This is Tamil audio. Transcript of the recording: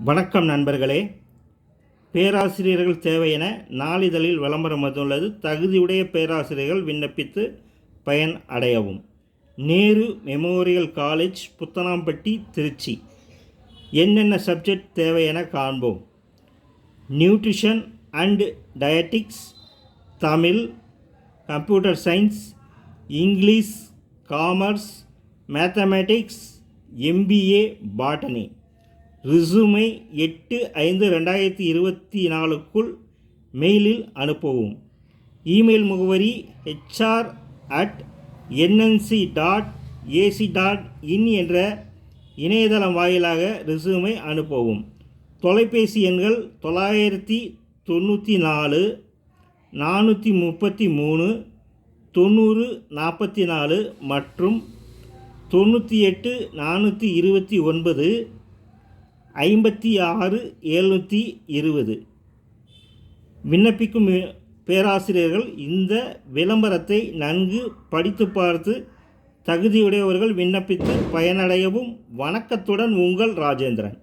வணக்கம் நண்பர்களே. பேராசிரியர்கள் தேவை என நாளிதழில் விளம்பரம் வந்துள்ளது. தகுதியுடைய பேராசிரியர்கள் விண்ணப்பித்து பயன் அடையவும். Nehru memorial college, Puthanampatti, Trichy. என்னென்ன சப்ஜெக்ட் தேவை என காண்போம். Nutrition and dietetics, Tamil, computer science, English, commerce, mathematics, MBA botany. ரிசூமை 8/5/2024க்குள் மெயிலில் அனுப்பவும். இமெயில் முகவரி hr@nnc.ac.in என்ற இணையதளம் வாயிலாக ரிசூமை அனுப்பவும். தொலைபேசி எண்கள் 994 433 9044 மற்றும் 98 429 56 720. விண்ணப்பிக்கும் பேராசிரியர்கள் இந்த விளம்பரத்தை நன்கு படித்து பார்த்து தகுதியுடையவர்கள் விண்ணப்பித்து பயனடையவும். வணக்கத்துடன், உங்கள் ராஜேந்திரன்.